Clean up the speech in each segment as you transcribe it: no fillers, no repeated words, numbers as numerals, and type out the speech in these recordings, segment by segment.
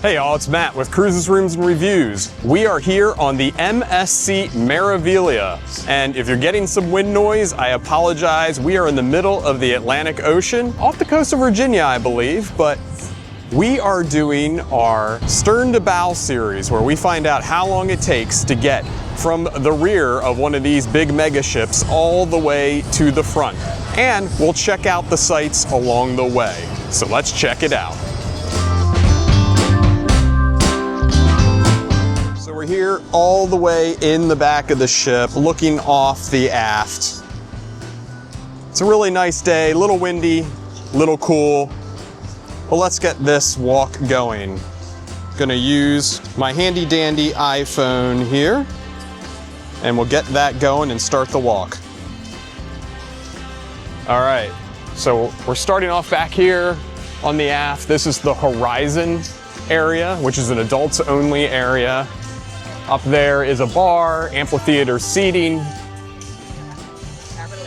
Hey y'all, it's Matt with Cruises, Rooms, and Reviews. We are here on the MSC Meraviglia. And if you're getting some wind noise, I apologize. We are in the middle of the Atlantic Ocean, off the coast of Virginia, I believe, but we are doing our Stern to Bow series, where we find out how long it takes to get from the rear of one of these big mega ships all the way to the front. And we'll check out the sights along the way. So let's check it out. So we're here all the way in the back of the ship, looking off the aft. It's a really nice day, a little windy, a little cool. Well, let's get this walk going. Gonna use my handy dandy iPhone here, and we'll get that going and start the walk. All right, so we're starting off back here on the aft. This is the Horizon area, which is an adults only area. Up there is a bar, amphitheater seating,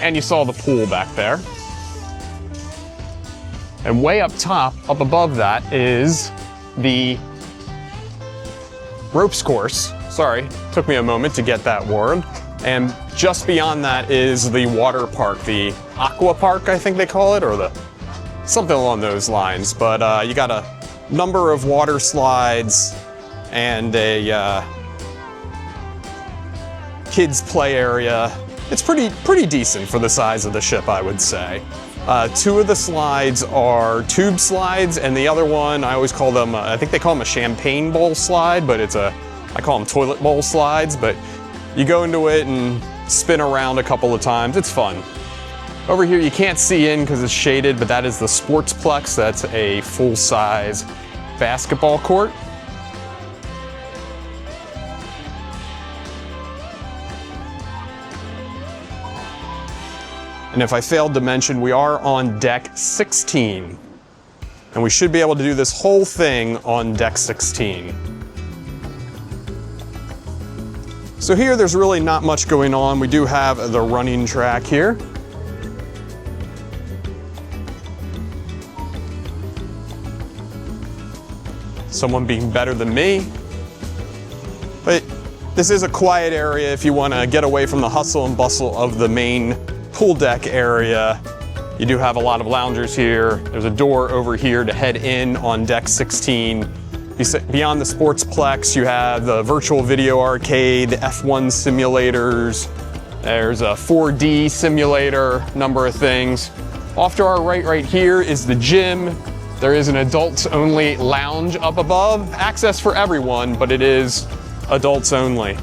and you saw the pool back there. And way up top, up above that, is the ropes course. Sorry, took me a moment to get that word. And just beyond that is the water park, the Aqua Park, I think they call it, or something along those lines. But you got a number of water slides and a kids play area. It's pretty decent for the size of the ship, I would say. Two of the slides are tube slides, and the other one, I always call them, I think they call them a champagne bowl slide, but I call them toilet bowl slides, but you go into it and spin around a couple of times. It's fun. Over here, you can't see in because it's shaded, but that is the Sportsplex. That's a full-size basketball court. And if I failed to mention, we are on deck 16. And we should be able to do this whole thing on deck 16. So here, there's really not much going on. We do have the running track here. Someone being better than me. But this is a quiet area if you want to get away from the hustle and bustle of the main pool deck area. You do have a lot of loungers here. There's a door over here to head in on deck 16. Beyond the Sportsplex, you have the virtual video arcade, the F1 simulators. There's a 4D simulator, number of things. Off to our right here is the gym. There is an adults only lounge up above. Access for everyone, but it is adults only.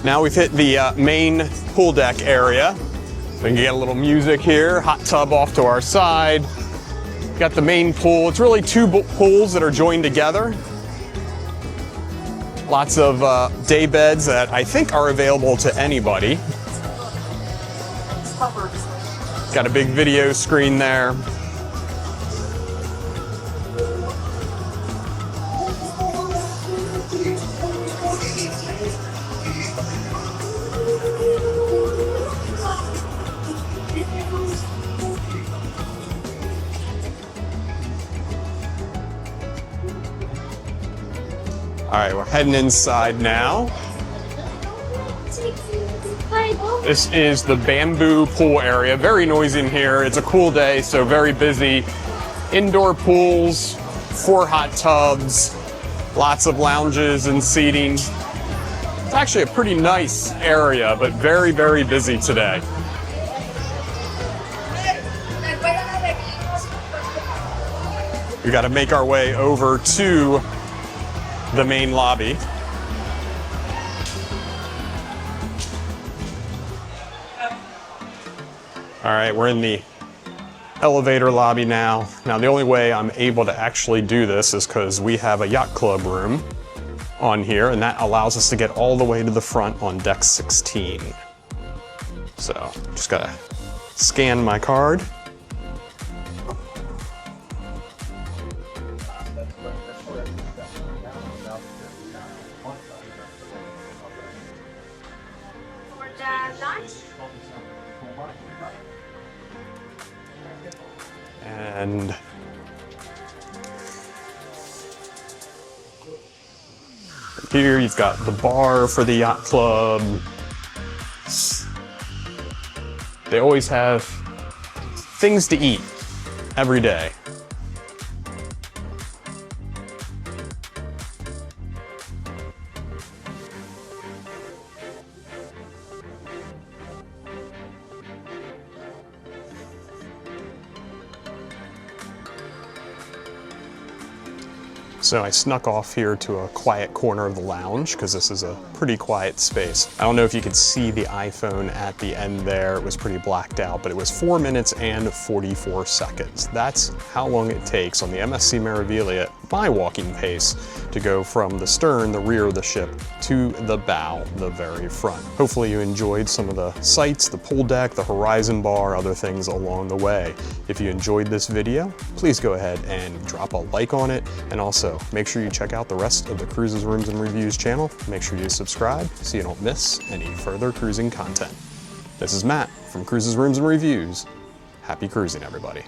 Now we've hit the main pool deck area. We can get a little music here, hot tub off to our side. Got the main pool. It's really two pools that are joined together. Lots of day beds that I think are available to anybody. Got a big video screen there. All right, we're heading inside now. This is the bamboo pool area. Very noisy in here. It's a cool day, so very busy. Indoor pools, 4 hot tubs, lots of lounges and seating. It's actually a pretty nice area, but very, very busy today. We got to make our way over to the main lobby. All right, we're in the elevator lobby now. Now, the only way I'm able to actually do this is because we have a yacht club room on here, and that allows us to get all the way to the front on deck 16. So, just gotta scan my card. And here you've got the bar for the yacht club. They always have things to eat every day. So I snuck off here to a quiet corner of the lounge because this is a pretty quiet space. I don't know if you could see the iPhone at the end there. It was pretty blacked out, but it was 4 minutes and 44 seconds. That's how long it takes on the MSC Meraviglia, my walking pace, to go from the stern, the rear of the ship, to the bow, the very front. Hopefully you enjoyed some of the sights, the pool deck, the horizon bar, other things along the way. If you enjoyed this video, please go ahead and drop a like on it, and also make sure you check out the rest of the Cruises, Rooms, and Reviews channel. Make sure you subscribe so you don't miss any further cruising content. This is Matt from Cruises, Rooms, and Reviews. Happy cruising, everybody.